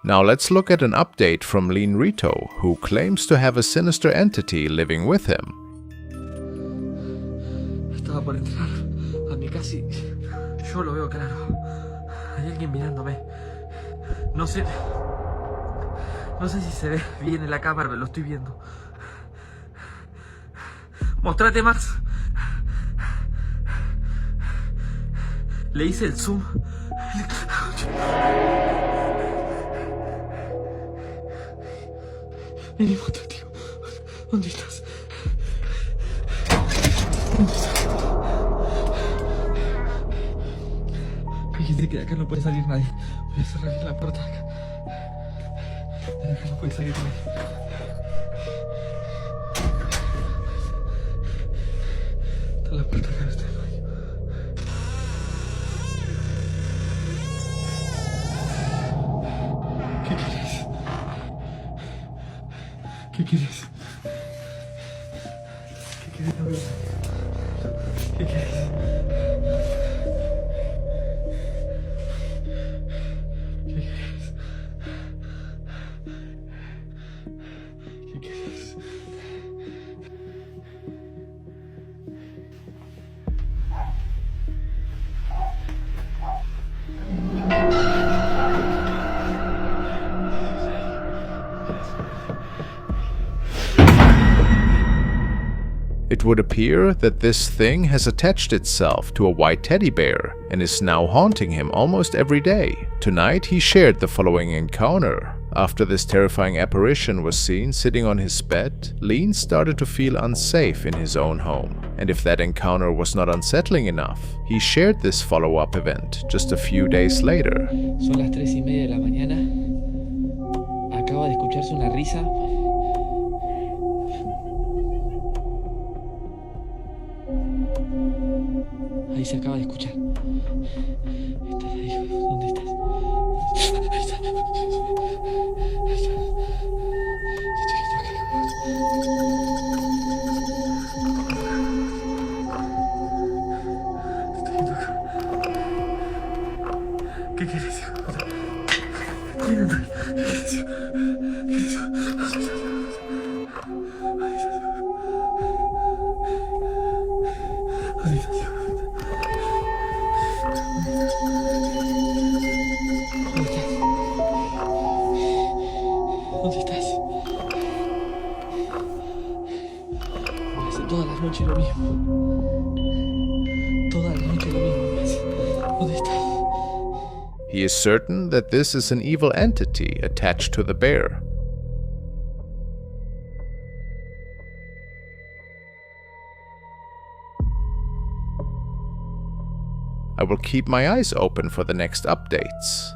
Now let's look at an update from Lean Rito, who claims to have a sinister entity living with him. Estaba por entrar a mi casa y yo lo veo claro. Hay alguien mirándome. No sé si se ve bien en la cámara, pero lo estoy viendo. Mostrate más. Le hice el zoom. Vení, mostrate. ¿Dónde estás? ¿Dónde estás? Fíjense que de acá no puede salir nadie. Voy a cerrar bien la puerta de acá. De acá no puede salir nadie. Está la puerta acá, está el baño. ¿Qué quieres? ¿Qué quieres? ¿Qué quieres? No veo. ¿Qué quieres? It would appear that this thing has attached itself to a white teddy bear and is now haunting him almost every day. Tonight he shared the following encounter. After this terrifying apparition was seen sitting on his bed, Lean started to feel unsafe in his own home. And if that encounter was not unsettling enough, he shared this follow-up event just a few days later. Son las 3:30 de la mañana. Acaba de escucharse una risa. Ahí se acaba de escuchar. ¿Estás ahí? ¿Dónde estás? Ahí está. Ahí está. Estoy yendo acá. Estoy yendo acá. ¿Qué quieres, hijo? ¿Qué quieres? ¿Qué quieres? Ahí está. ¿Dónde estás? Me hace toda la noche lo mismo. Toda la noche lo mismo me hace. ¿Dónde estás? He is certain that this is an evil entity attached to the bear. I will keep my eyes open for the next updates.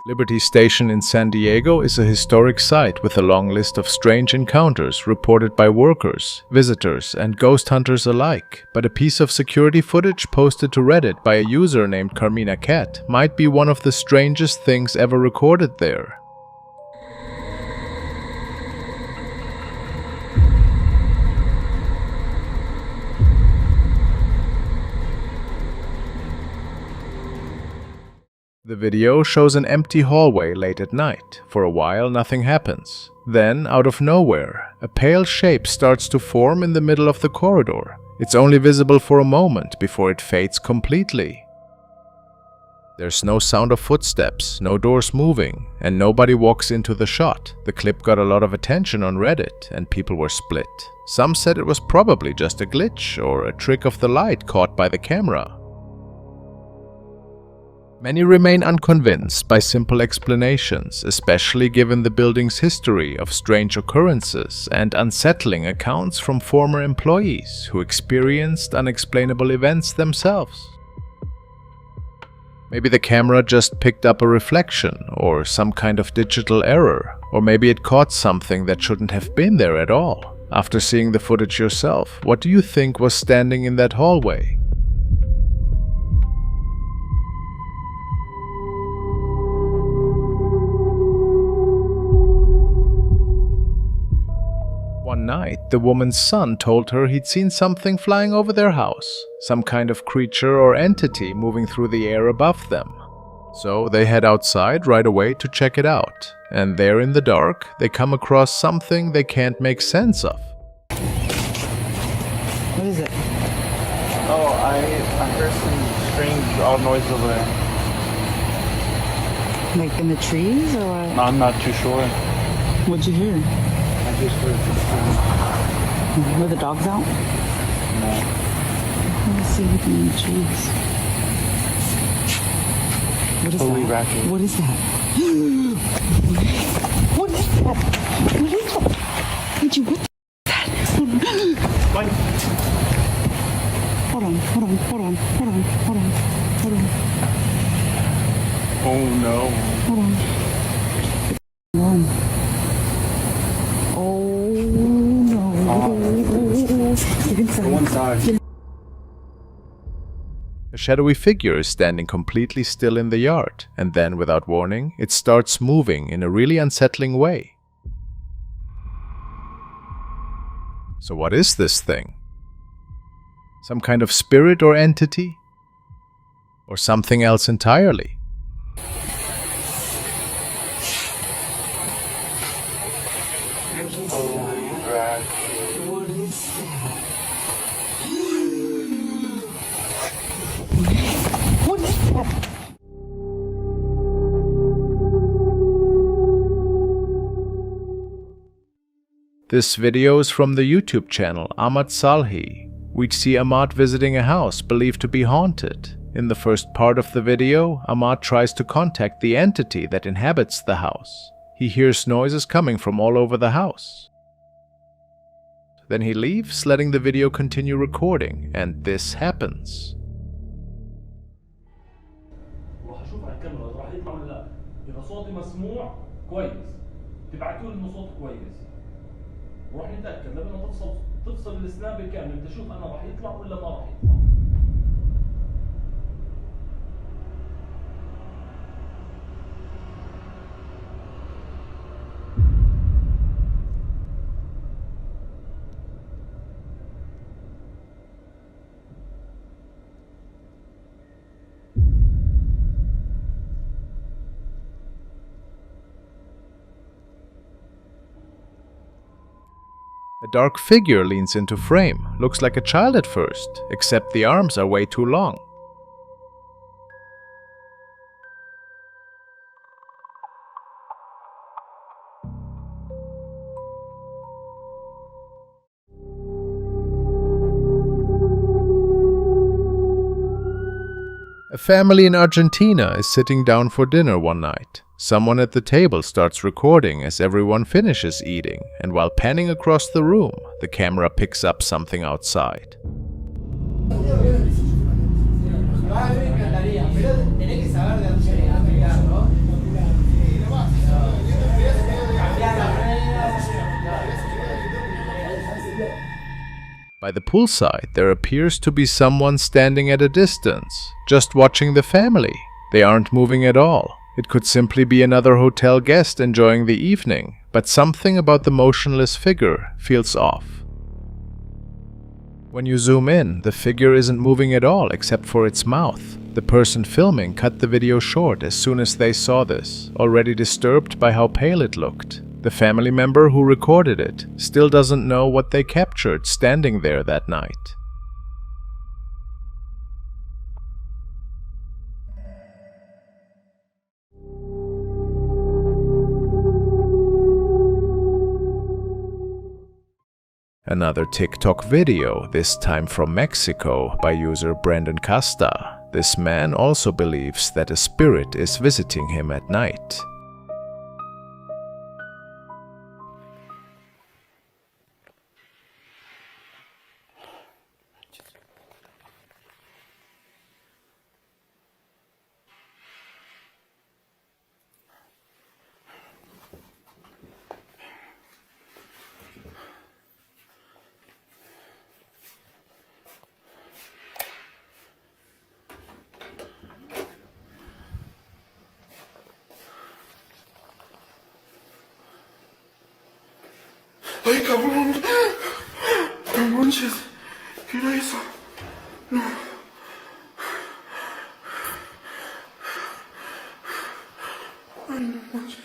Liberty Station in San Diego is a historic site with a long list of strange encounters reported by workers, visitors, and ghost hunters alike. But a piece of security footage posted to Reddit by a user named Carmina Cat might be one of the strangest things ever recorded there. The video shows an empty hallway late at night. For a while, nothing happens. Then, out of nowhere, a pale shape starts to form in the middle of the corridor. It's only visible for a moment before it fades completely. There's no sound of footsteps, no doors moving, and nobody walks into the shot. The clip got a lot of attention on Reddit, and people were split. Some said it was probably just a glitch or a trick of the light caught by the camera. Many remain unconvinced by simple explanations, especially given the building's history of strange occurrences and unsettling accounts from former employees who experienced unexplainable events themselves. Maybe the camera just picked up a reflection or some kind of digital error, or maybe it caught something that shouldn't have been there at all. After seeing the footage yourself, what do you think was standing in that hallway? One night, the woman's son told her he'd seen something flying over their house, some kind of creature or entity moving through the air above them. So they head outside right away to check it out, and there in the dark, they come across something they can't make sense of. What is it? Oh, I heard some strange odd noise over there. Like in the trees or what? I'm not too sure. What'd you hear? I just heard some Were the dogs out? No. Let me see anything in the trees. What is Holy that? racket. What is that? What is that? What is that? What is that? What? Hold on. Oh no. Hold on. Run. Oh no. Get inside. Go inside. A shadowy figure is standing completely still in the yard, and then, without warning, it starts moving in a really unsettling way. So what is this thing? Some kind of spirit or entity? Or something else entirely? This video is from the YouTube channel Ahmad Salhi. We see Ahmad visiting a house believed to be haunted. In the first part of the video, Ahmad tries to contact the entity that inhabits the house. He hears noises coming from all over the house. Then he leaves, letting the video continue recording, and this happens. وهشوف على الكاميرا راح يطلع ولا لا. اذا صوتي مسموع كويس تبعتوا لي انه صوت كويس وراح نتاكد لما تفصل السناب بالكامل تشوف انا راح يطلع ولا ما راح يطلع. A dark figure leans into frame. Looks like a child at first, except the arms are way too long. A family in Argentina is sitting down for dinner one night. Someone at the table starts recording as everyone finishes eating, and while panning across the room, the camera picks up something outside. By the poolside, there appears to be someone standing at a distance, just watching the family. They aren't moving at all. It could simply be another hotel guest enjoying the evening, but something about the motionless figure feels off. When you zoom in, the figure isn't moving at all except for its mouth. The person filming cut the video short as soon as they saw this, already disturbed by how pale it looked. The family member who recorded it still doesn't know what they captured standing there that night. Another TikTok video, this time from Mexico, by user Brandon Casta. This man also believes that a spirit is visiting him at night. Ay, cabrón. No manches. ¿Qué era eso? No. Ay, no manches.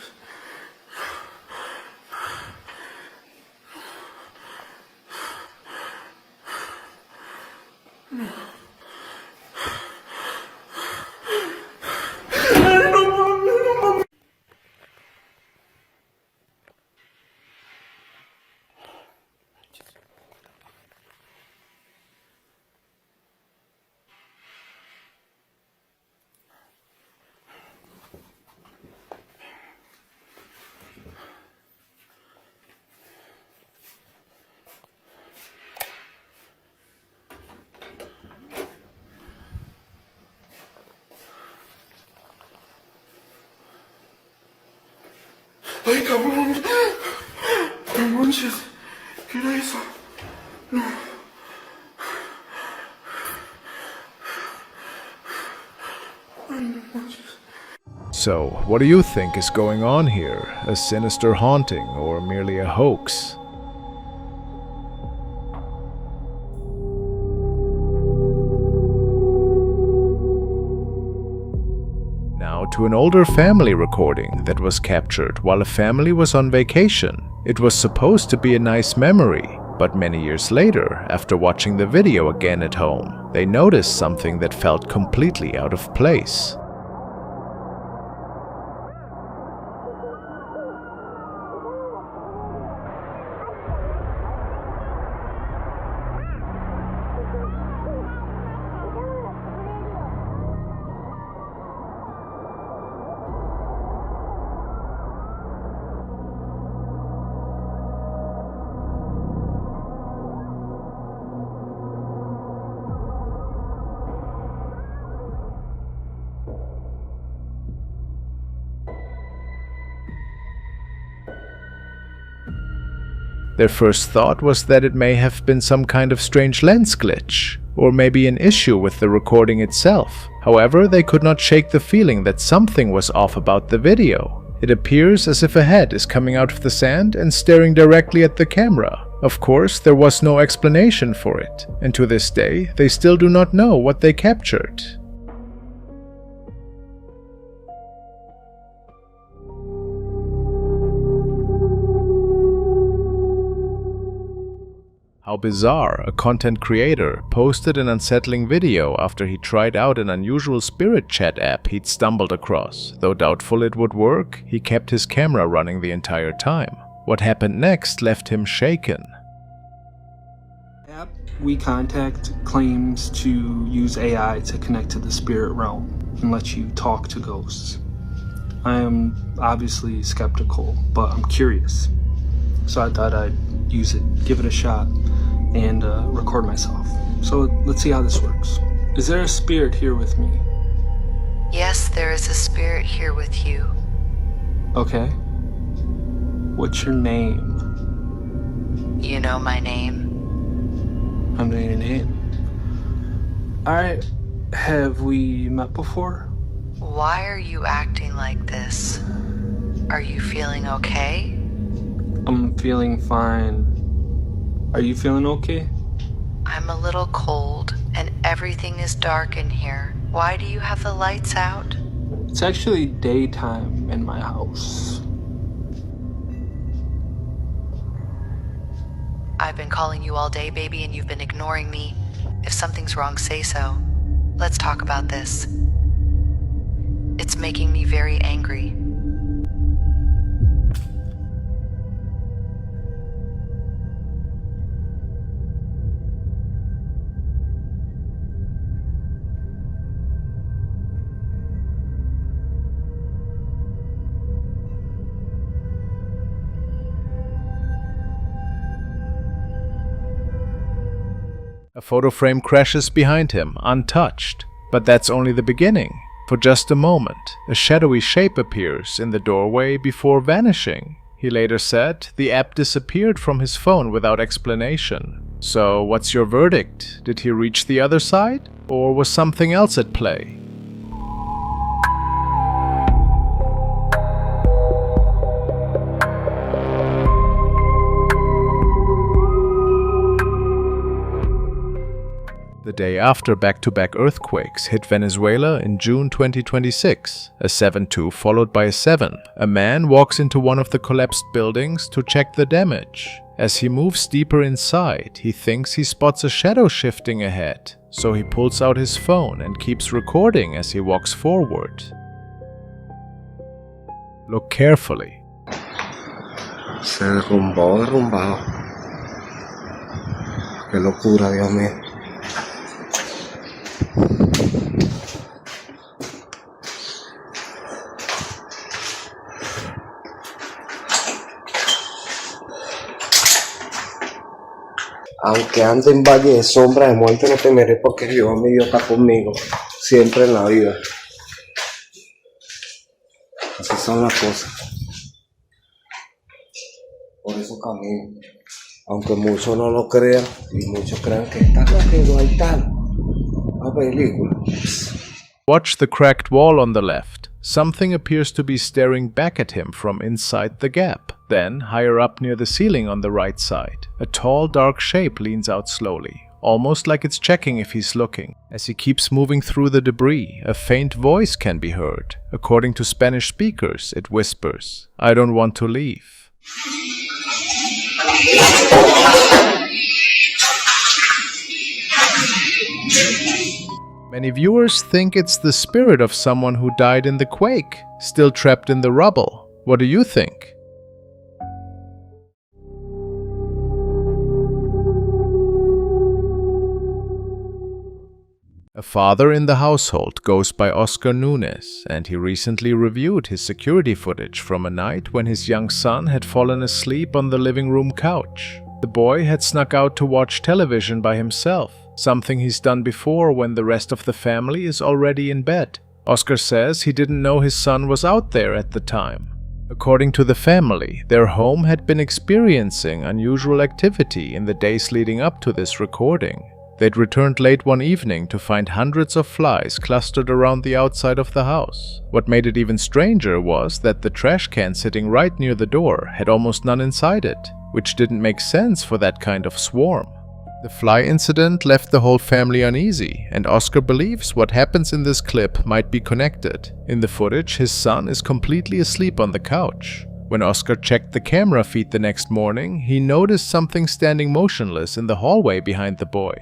Ay, cabrón. No manches. ¿Qué era eso? No. Ay, no manches. So, what do you think is going on here? A sinister haunting or merely a hoax? Now to an older family recording that was captured while a family was on vacation. It was supposed to be a nice memory, but many years later, after watching the video again at home, they noticed something that felt completely out of place. Their first thought was that it may have been some kind of strange lens glitch, or maybe an issue with the recording itself. However, they could not shake the feeling that something was off about the video. It appears as if a head is coming out of the sand and staring directly at the camera. Of course, there was no explanation for it, and to this day, they still do not know what they captured. How bizarre, a content creator posted an unsettling video after he tried out an unusual spirit chat app he'd stumbled across. Though doubtful it would work, he kept his camera running the entire time. What happened next left him shaken. App we contact claims to use AI to connect to the spirit realm and let you talk to ghosts. I am obviously skeptical, but I'm curious. So I thought I'd use it, give it a shot, and record myself. So let's see how this works. Is there a spirit here with me? Yes, there is a spirit here with you. Okay. What's your name? You know my name. I know your name. Alright, have we met before? Why are you acting like this? Are you feeling okay? I'm feeling fine. Are you feeling okay? I'm a little cold, and everything is dark in here. Why do you have the lights out? It's actually daytime in my house. I've been calling you all day, baby, and you've been ignoring me. If something's wrong, say so. Let's talk about this. It's making me very angry. A photo frame crashes behind him, untouched. But that's only the beginning. For just a moment, a shadowy shape appears in the doorway before vanishing. He later said the app disappeared from his phone without explanation. So what's your verdict? Did he reach the other side? Or was something else at play? The day after back-to-back earthquakes hit Venezuela in June 2026, a 7.2 followed by a 7, a man walks into one of the collapsed buildings to check the damage. As he moves deeper inside, he thinks he spots a shadow shifting ahead, so he pulls out his phone and keeps recording as he walks forward. Look carefully. Se derrumbado. Qué locura, Dios mío. Aunque ande en valle de sombra de muerte, no temeré porque Jehová mi Dios está conmigo, siempre en la vida. Así son las cosas. Por eso camino. Aunque muchos no lo crean y muchos crean que está loco, hay tal. Una película. Watch the cracked wall on the left. Something appears to be staring back at him from inside the gap. Then, higher up near the ceiling on the right side, a tall, dark shape leans out slowly, almost like it's checking if he's looking. As he keeps moving through the debris, a faint voice can be heard. According to Spanish speakers, it whispers, "I don't want to leave." Many viewers think it's the spirit of someone who died in the quake, still trapped in the rubble. What do you think? A father in the household goes by Oscar Nunes, and he recently reviewed his security footage from a night when his young son had fallen asleep on the living room couch. The boy had snuck out to watch television by himself, something he's done before when the rest of the family is already in bed. Oscar says he didn't know his son was out there at the time. According to the family, their home had been experiencing unusual activity in the days leading up to this recording. They'd returned late one evening to find hundreds of flies clustered around the outside of the house. What made it even stranger was that the trash can sitting right near the door had almost none inside it, which didn't make sense for that kind of swarm. The fly incident left the whole family uneasy, and Oscar believes what happens in this clip might be connected. In the footage, his son is completely asleep on the couch. When Oscar checked the camera feed the next morning, he noticed something standing motionless in the hallway behind the boy.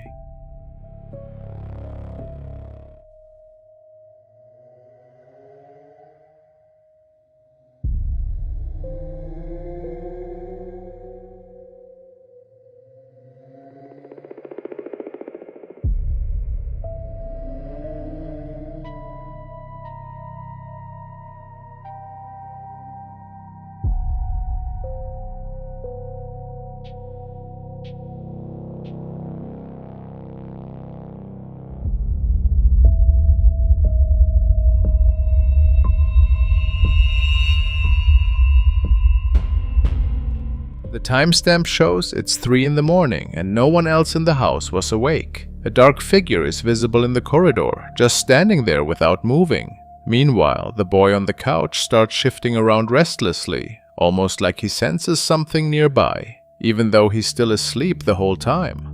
The timestamp shows it's 3 in the morning and no one else in the house was awake. A dark figure is visible in the corridor, just standing there without moving. Meanwhile, the boy on the couch starts shifting around restlessly, almost like he senses something nearby, even though he's still asleep the whole time.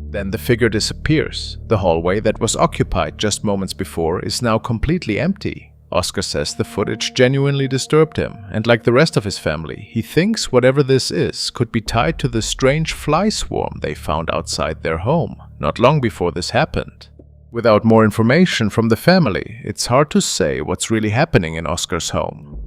Then the figure disappears. The hallway that was occupied just moments before is now completely empty. Oscar says the footage genuinely disturbed him, and like the rest of his family, he thinks whatever this is could be tied to the strange fly swarm they found outside their home, not long before this happened. Without more information from the family, it's hard to say what's really happening in Oscar's home.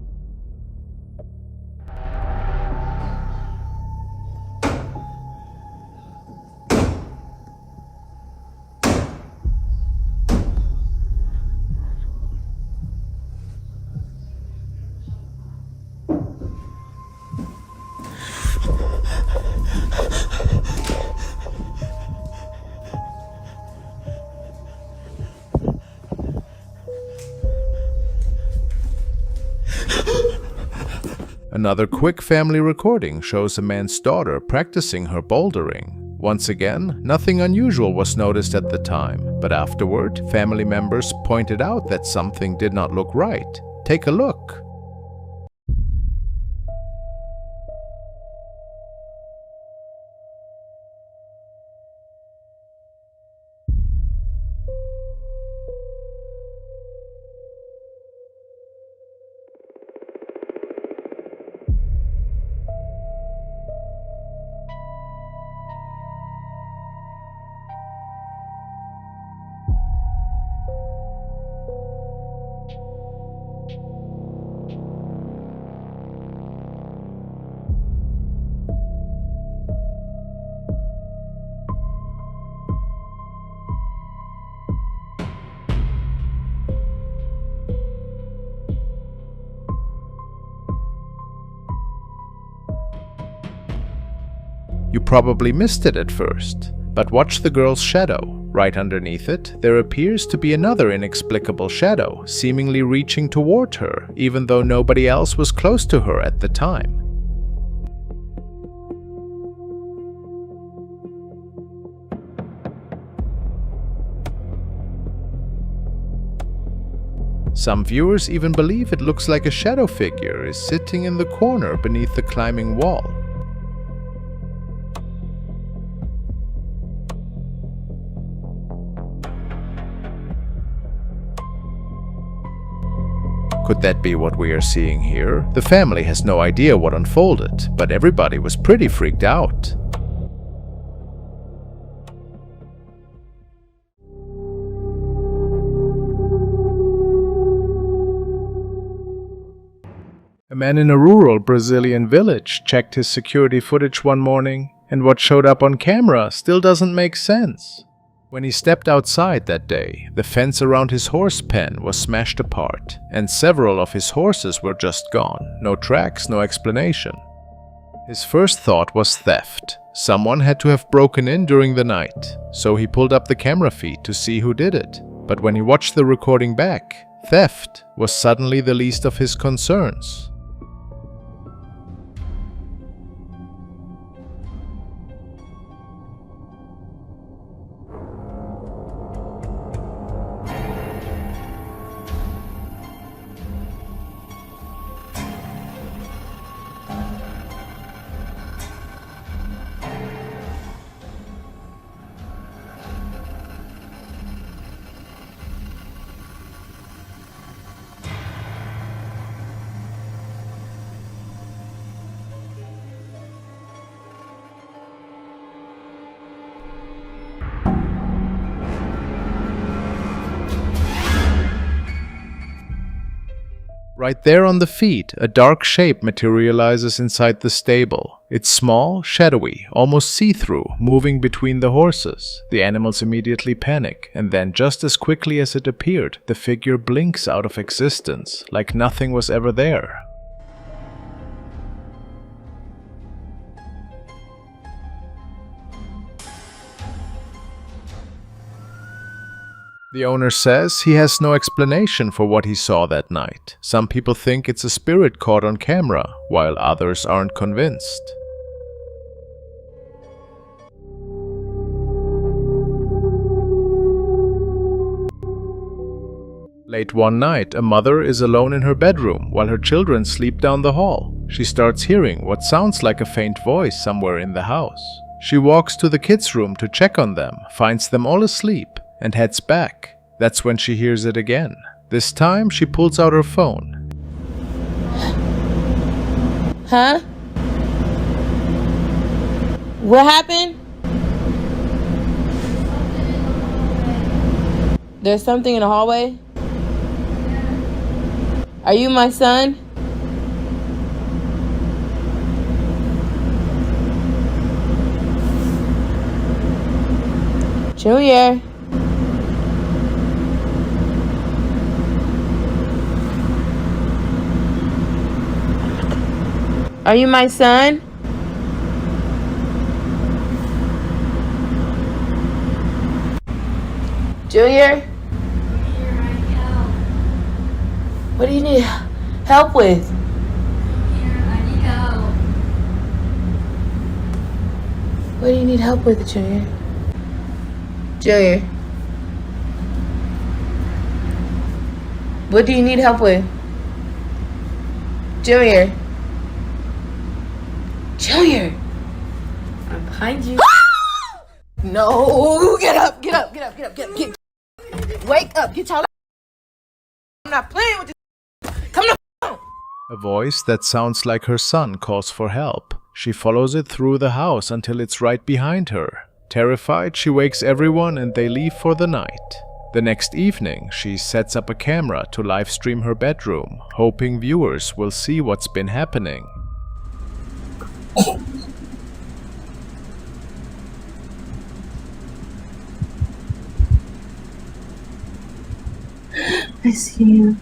Another quick family recording shows a man's daughter practicing her bouldering. Once again, nothing unusual was noticed at the time, but afterward, family members pointed out that something did not look right. Take a look. You probably missed it at first, but watch the girl's shadow. Right underneath it, there appears to be another inexplicable shadow, seemingly reaching toward her, even though nobody else was close to her at the time. Some viewers even believe it looks like a shadow figure is sitting in the corner beneath the climbing wall. Could that be what we are seeing here? The family has no idea what unfolded, but everybody was pretty freaked out. A man in a rural Brazilian village checked his security footage one morning, and what showed up on camera still doesn't make sense. When he stepped outside that day, the fence around his horse pen was smashed apart, and several of his horses were just gone. No tracks, no explanation. His first thought was theft. Someone had to have broken in during the night, so he pulled up the camera feed to see who did it. But when he watched the recording back, theft was suddenly the least of his concerns. Right there on the feed, a dark shape materializes inside the stable. It's small, shadowy, almost see-through, moving between the horses. The animals immediately panic, and then just as quickly as it appeared, the figure blinks out of existence, like nothing was ever there. The owner says he has no explanation for what he saw that night. Some people think it's a spirit caught on camera, while others aren't convinced. Late one night, a mother is alone in her bedroom while her children sleep down the hall. She starts hearing what sounds like a faint voice somewhere in the house. She walks to the kids' room to check on them, finds them all asleep, and heads back. That's when she hears it again. This time, she pulls out her phone. Huh? What happened? There's something in the hallway? Are you my son? Junior. Are you my son? Junior? What do you need help with? What do you need help with, Junior? Junior? What do you need help with? Junior? Junior! I'm behind you. No! Get up! Get up! Get up! Get up! Get up! Get. Wake up! Get y'all. I'm not playing with this. Come on! A voice that sounds like her son calls for help. She follows it through the house until it's right behind her. Terrified, she wakes everyone and they leave for the night. The next evening, she sets up a camera to live stream her bedroom, hoping viewers will see what's been happening. I see you.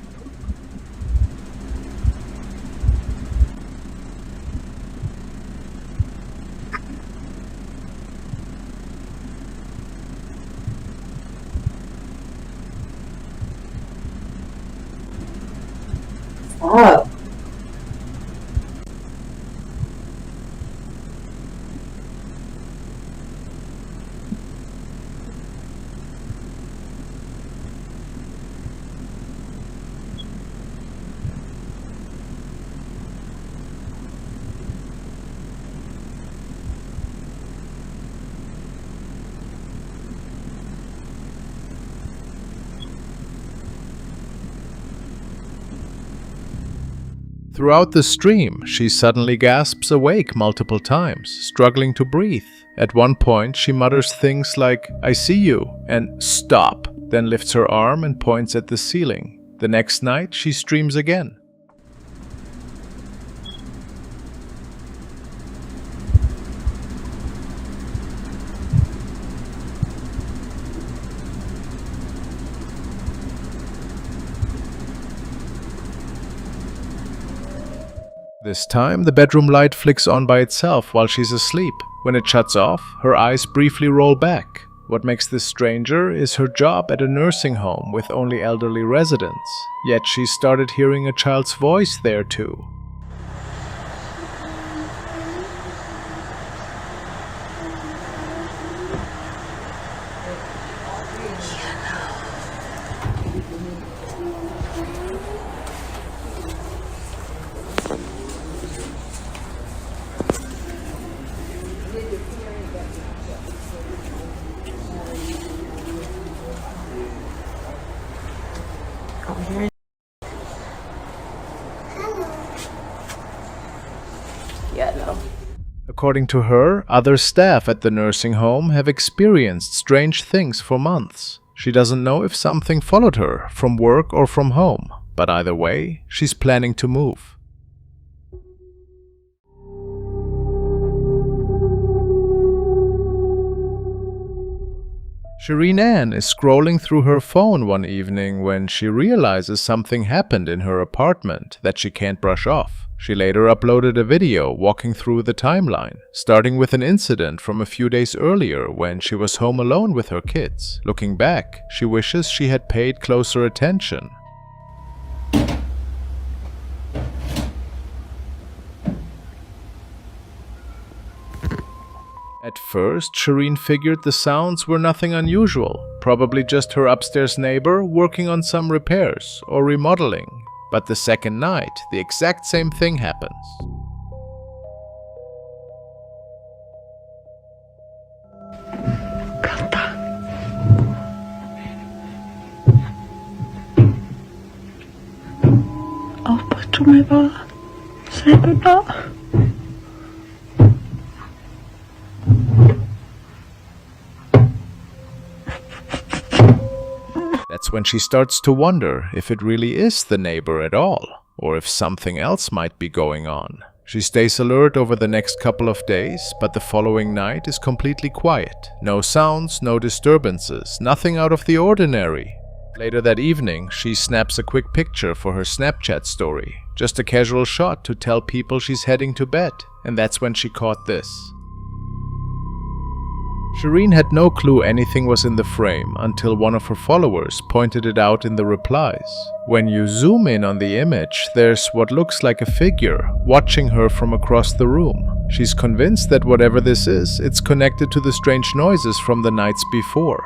Throughout the stream, she suddenly gasps awake multiple times, struggling to breathe. At one point, she mutters things like, "I see you," and "Stop," then lifts her arm and points at the ceiling. The next night, she streams again. This time, the bedroom light flicks on by itself while she's asleep. When it shuts off, her eyes briefly roll back. What makes this stranger is her job at a nursing home with only elderly residents. Yet she started hearing a child's voice there too. Yeah, no. According to her, other staff at the nursing home have experienced strange things for months. She doesn't know if something followed her from work or from home, but either way, she's planning to move. Shireen Ann is scrolling through her phone one evening when she realizes something happened in her apartment that she can't brush off. She later uploaded a video walking through the timeline, starting with an incident from a few days earlier when she was home alone with her kids. Looking back, she wishes she had paid closer attention. At first, Shireen figured the sounds were nothing unusual, probably just her upstairs neighbor working on some repairs or remodeling. But the second night, the exact same thing happens. Aufbrich du mir war. Selber da. That's when she starts to wonder if it really is the neighbor at all, or if something else might be going on. She stays alert over the next couple of days, but the following night is completely quiet. No sounds, no disturbances, nothing out of the ordinary. Later that evening, she snaps a quick picture for her Snapchat story. Just a casual shot to tell people she's heading to bed, and that's when she caught this. Shireen had no clue anything was in the frame until one of her followers pointed it out in the replies. When you zoom in on the image, there's what looks like a figure watching her from across the room. She's convinced that whatever this is, it's connected to the strange noises from the nights before.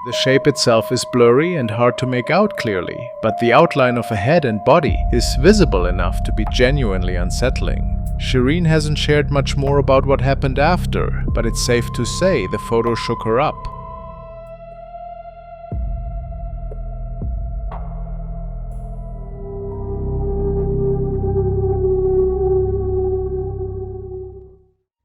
The shape itself is blurry and hard to make out clearly, but the outline of a head and body is visible enough to be genuinely unsettling. Shireen hasn't shared much more about what happened after, but it's safe to say the photo shook her up.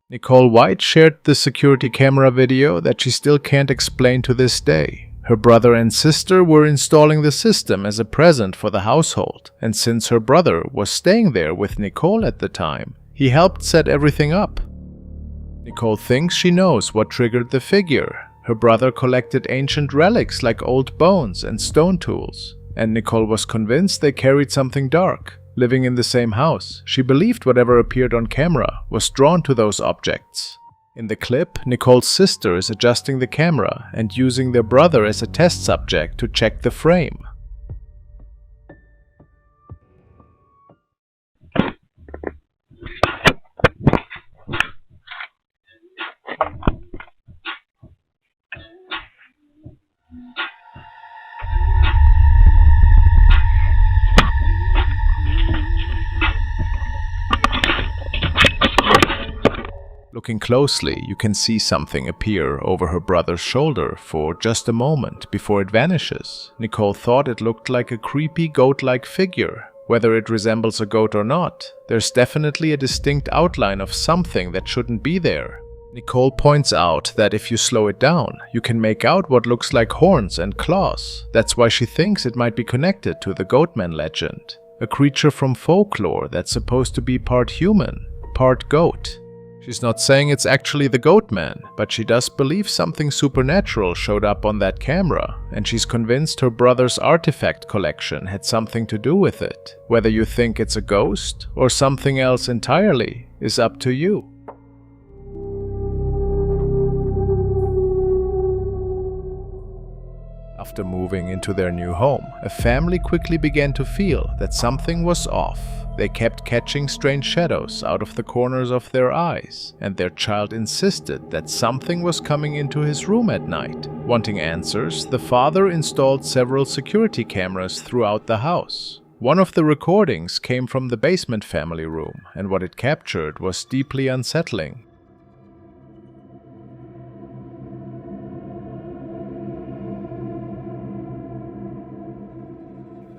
Nicole White shared the security camera video that she still can't explain to this day. Her brother and sister were installing the system as a present for the household, and since her brother was staying there with Nicole at the time, he helped set everything up. Nicole thinks she knows what triggered the figure. Her brother collected ancient relics like old bones and stone tools, and Nicole was convinced they carried something dark. Living in the same house, she believed whatever appeared on camera was drawn to those objects. In the clip, Nicole's sister is adjusting the camera and using their brother as a test subject to check the frame. Looking closely, you can see something appear over her brother's shoulder for just a moment before it vanishes. Nicole thought it looked like a creepy goat-like figure, Whether it resembles a goat or not, there's definitely a distinct outline of something that shouldn't be there. Nicole points out that if you slow it down, you can make out what looks like horns and claws. That's why she thinks it might be connected to the Goatman legend, a creature from folklore that's supposed to be part human, part goat. She's not saying it's actually the Goatman, but she does believe something supernatural showed up on that camera, and she's convinced her brother's artifact collection had something to do with it. Whether you think it's a ghost or something else entirely is up to you. After moving into their new home, a family quickly began to feel that something was off. They kept catching strange shadows out of the corners of their eyes, and their child insisted that something was coming into his room at night. Wanting answers, the father installed several security cameras throughout the house. One of the recordings came from the basement family room, and what it captured was deeply unsettling.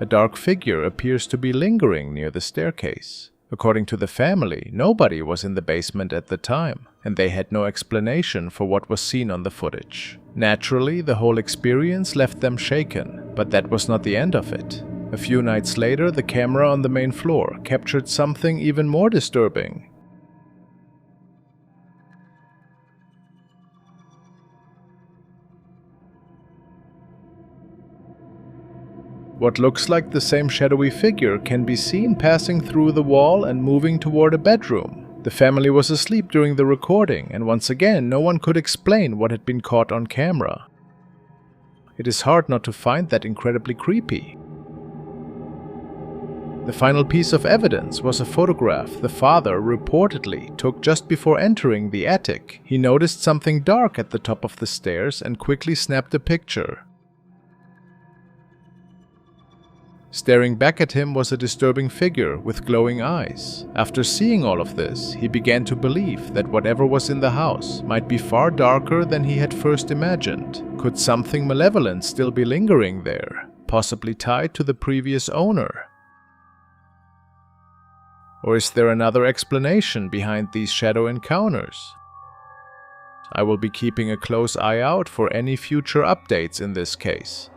A dark figure appears to be lingering near the staircase. According to the family, nobody was in the basement at the time, and they had no explanation for what was seen on the footage. Naturally, the whole experience left them shaken, but that was not the end of it. A few nights later, the camera on the main floor captured something even more disturbing. What looks like the same shadowy figure can be seen passing through the wall and moving toward a bedroom. The family was asleep during the recording, and once again, no one could explain what had been caught on camera. It is hard not to find that incredibly creepy. The final piece of evidence was a photograph the father reportedly took just before entering the attic. He noticed something dark at the top of the stairs and quickly snapped a picture. Staring back at him was a disturbing figure with glowing eyes. After seeing all of this, he began to believe that whatever was in the house might be far darker than he had first imagined. Could something malevolent still be lingering there, possibly tied to the previous owner? Or is there another explanation behind these shadow encounters? I will be keeping a close eye out for any future updates in this case.